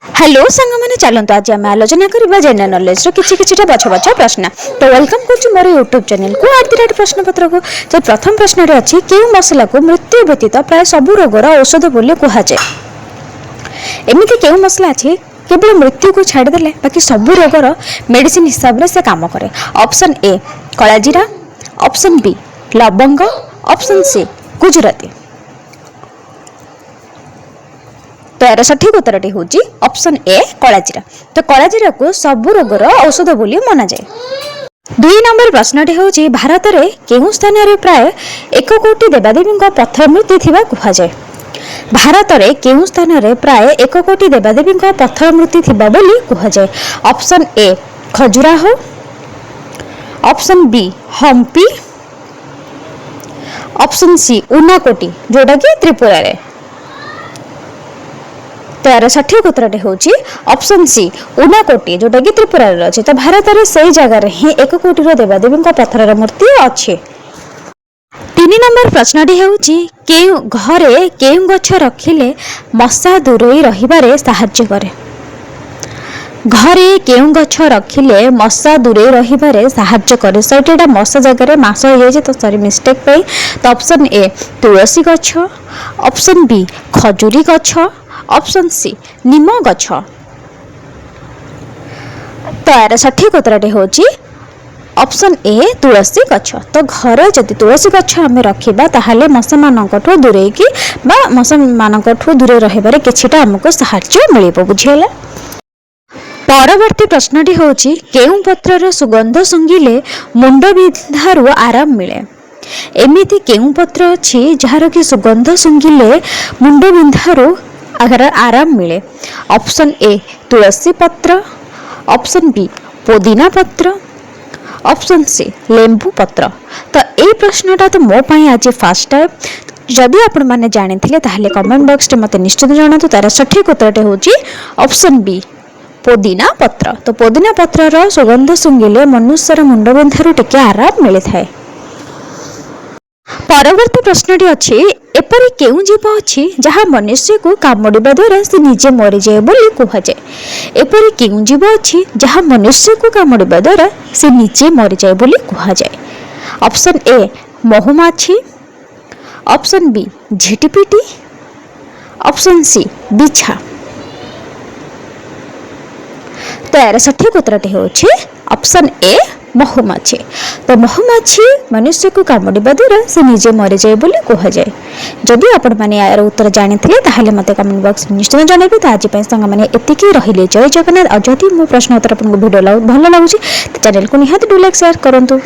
Hello सांग मैंने चलते आज आम आलोचना करवा जनरल नॉलेज किसी बछ बछ प्रश्न तो वेलकम कर मोर यूट्यूब चैनल को @ प्रश्न पत्र को। तो प्रथम प्रश्न अच्छी क्यों मसला को मृत्यु व्यतीत प्राय सबू रोगर औषध बोली कहुए। एमती क्यों मसला अच्छी केवल मृत्यु को छाड़देले बाकी सबू रोगर मेडिसिन हिसाब से काम करे। ऑप्शन ए कलाजीरा, ऑप्शन बी लवंग, ऑप्शन सी गुजराती। तो यार सठिक उत्तरटी हूँ ऑप्शन ए कलाजीरा। तो कलाजीरा को सबू रोगर औषध बोली मना जाए। 2 नंबर प्रश्नटी हूँ भारत में केउं स्थान में प्राय 1 कोटी देवादेवी पत्थर मूर्ति थिबा कहुए। भारत में केउं स्थान में प्राय 1 कोटी देवादेवी पत्थर मूर्ति थिबा बोली कहुए। Option A Khajuraho, option B Hampi, option C Unakoti जोटा कि त्रिपुरा रे। तो यार सठिक उत्तरटी हूँ ऑप्शन सी उनाकोटी जोटा कि त्रिपुरा रे अच्छे। तो भारत में से जगार ही 1 कोटी देवादेवी पत्थर मूर्ति अच्छे। 3 नंबर प्रश्नटी हूँ घरे केउं गछ रखिले मशा दूरेई रहिबारे साहाय्य करे। घरे केउं गछ रखिले मशा दूरेई रहिबारे साहाय्य करे। सो एटा मशा जगह मास हो जाए तो सॉरी मिस्टेक पे। तो ऑप्शन ए तुलसी गछ, ऑप्शन बी खजूरी गछ, ऑप्शन सी नीम गछ। तो यार सठिक उत्तरटी हूँ ऑप्शन ए तुलसी गछ। तो घरे जदि तुलसी गछ आम रखा ताहले मशा मानकठू दूरेकी बा मशा मानकठू दूरे रहिबारे किछिटा हमको साहाय्य मिलिबो। बुझियला। परवर्ती प्रश्नटी हूँ केउं पत्रर सुगंध सुंघिले मुंड बिंधारू आराम मिले। एमिति केउं पत्र अछि जार कि सुगंध सुंघिले मुंड बिंधारू आराम मिले। ऑप्शन ए तुलसी पत्र, ऑप्शन बी पुदीना पत्र, ऑप्शन सी लेंबू पत्र। तो ये प्रश्नटा तो मो पाई आज फास्ट टाइम। जदि आपण माने जानि थिले ताहले कमेंट बॉक्स रे मते निश्चित जणातु। तार सठिक उत्तरटे होची ऑप्शन बी पुदीना पत्र। तो पुदीना पत्रर सुगंध सुंघिले मनुष्यर मुंड बिंधारू टिके आराम मिले थाए। परवर्ती प्रश्नटी अच्छी एपरि केउं जीव अच्छी जहाँ मनुष्य को कामुड़िबा द्वारा से निजे मरी जाए बोली कहुए। एपरि केउं जीव अच्छी जहाँ मनुष्य को कामुड़िबा द्वारा से निजे मरी जाए बोली कहुए। ऑप्शन ए महुमाछी, ऑप्शन बी झिटिपिटी, ऑप्शन सी बिछा। तो यार सठिक उत्तरटी हूँ ऑप्शन ए महुमाछी। तो महुमाछी मनुष्य को कामुड़िबा द्वारा से निजे मरी जाए बोली कहुए। जदि आपण माने यार उत्तर जानि थिले ताहले मते कमेंट बॉक्स में निश्चित जणाइबे। तो आज पई संग माने एतिकी रहिले। जय जगन्नाथ। और जदि मो प्रश्न उत्तर आपन वीडियो भल लागुची तो चैनल को निहात डू लाइक शेयर करंतु।